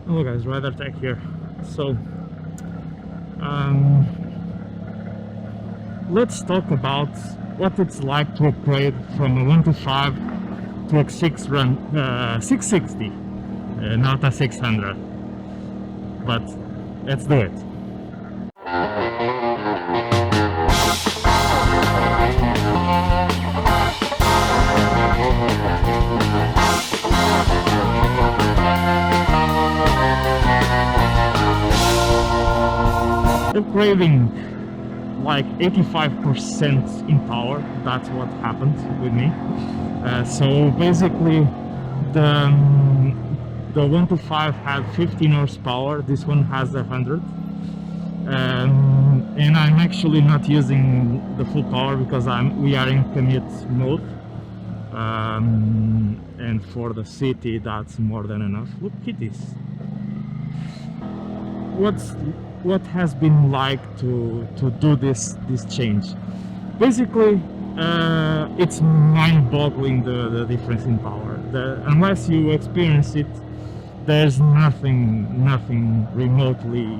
Hello guys, Tech here. So, um, let's talk about what it's like to upgrade from a 125 to a 660, not a 600. But let's do it. Upgrading like 85% in power, that's what happened with me. So basically the the 125 had 15 horsepower, this one has 100, and I'm actually not using the full power because we are in commute mode, and for the city that's more than enough. Look at this. What has been like to do this change? Basically, it's mind-boggling the difference in power. Unless you experience it, there's nothing remotely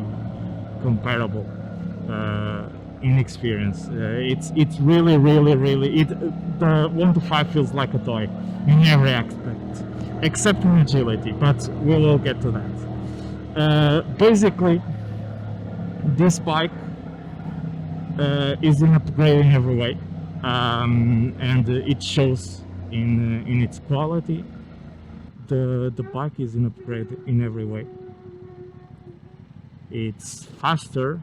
comparable in experience. It's really the 125 feels like a toy in every aspect, except in agility. But we will get to that. Basically, this bike is an upgrade in every way, and it shows in its quality. The bike is an upgrade in every way. It's faster,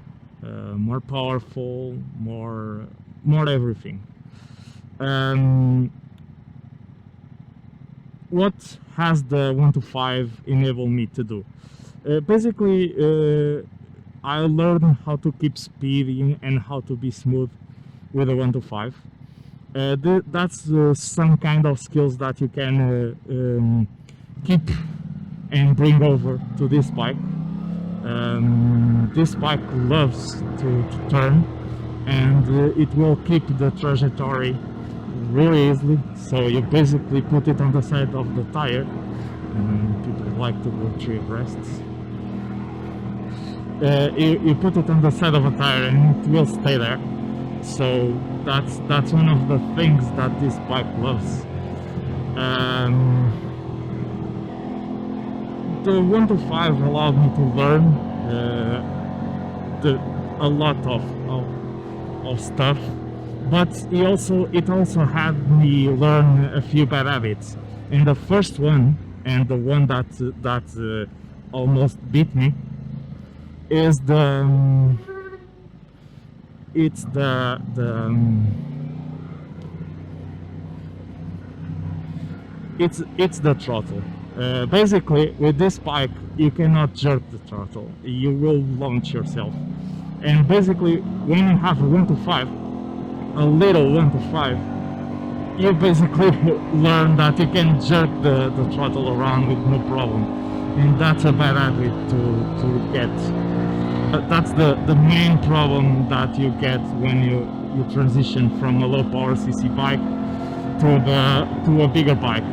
more powerful, more everything. What has the 125 enabled me to do? Basically, I learned how to keep speeding and how to be smooth with a 125. That's some kind of skills that you can keep and bring over to this bike. This bike loves to turn, and it will keep the trajectory really easily. So you basically put it on the side of the tire, and people like to go 3 abreasts. You put it on the side of a tire and it will stay there. So that's one of the things that this bike loves. The 125 allowed me to learn a lot of stuff, but it also had me learn a few bad habits. And the first one, and the one that almost beat me, is it's the throttle. Basically, with this bike, you cannot jerk the throttle. You will launch yourself. And basically, when you have a 125, a little 125, you basically learn that you can jerk the throttle around with no problem. And that's a bad habit to get. That's the main problem that you get when you transition from a low power CC bike to a bigger bike.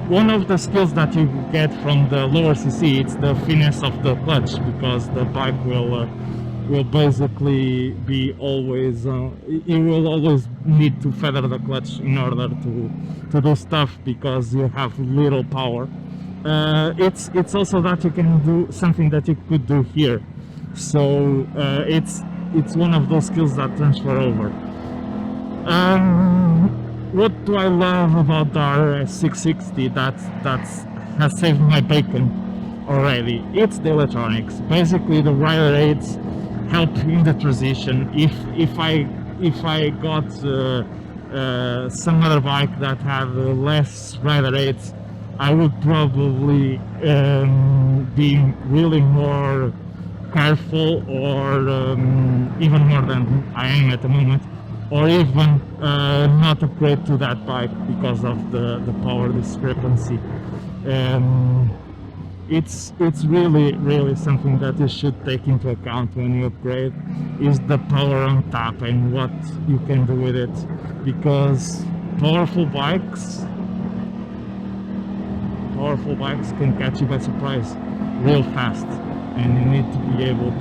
One of the skills that you get from the lower CC, it's the finesse of the clutch, because the bike will basically be always you will always need to feather the clutch in order to do stuff, because you have little power. It's also that you can do something that you could do here, so it's one of those skills that transfer over. What do I love about the RS660 that has saved my bacon already? It's the electronics. Basically, the rider aids help in the transition. If I got some other bike that had less rider aids, I would probably be really more careful, or even more than I am at the moment, or even not upgrade to that bike because of the power discrepancy. It's really something that you should take into account when you upgrade, is the power on tap and what you can do with it, because powerful bikes powerful bikes can catch you by surprise real fast, and you need to be able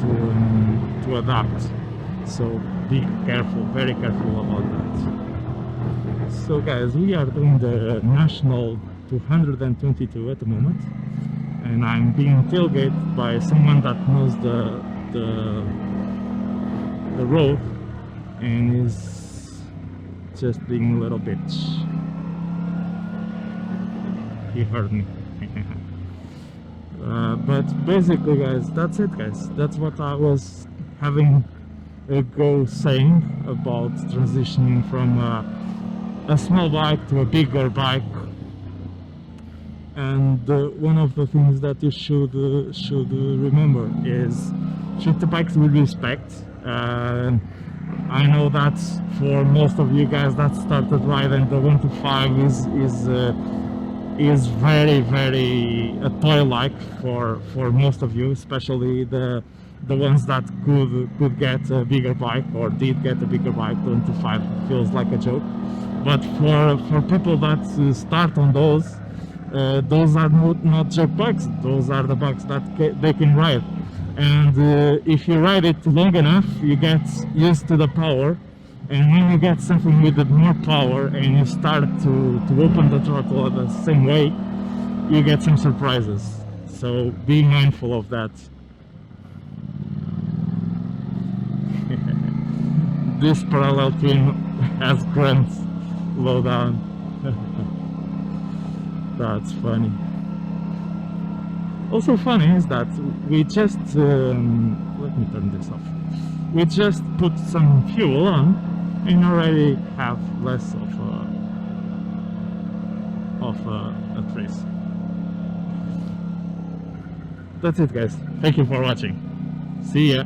to adapt. So be careful, very careful about that. So guys, we are doing the National 222 at the moment, and I'm being tailgated by someone that knows the road and is just being a little bitch. He heard me. But basically guys, that's it guys. That's what I was having a go saying about transitioning from a small bike to a bigger bike. And one of the things that you should remember is treat the bikes with respect. I know that for most of you guys that started riding the 125 is very a toy-like for most of you, especially the ones that could get a bigger bike or did get a bigger bike. 125 feels like a joke, but for people that start on those are not joke bikes. Those are the bikes that they can ride, and if you ride it long enough, you get used to the power. And when you get something with more power and you start to open the throttle the same way, you get some surprises. So be mindful of that. This parallel twin has grunts low down. That's funny. Also funny is that we just let me turn this off. We just put some fuel on and already have less of a trace. That's it guys, thank you for watching, see ya.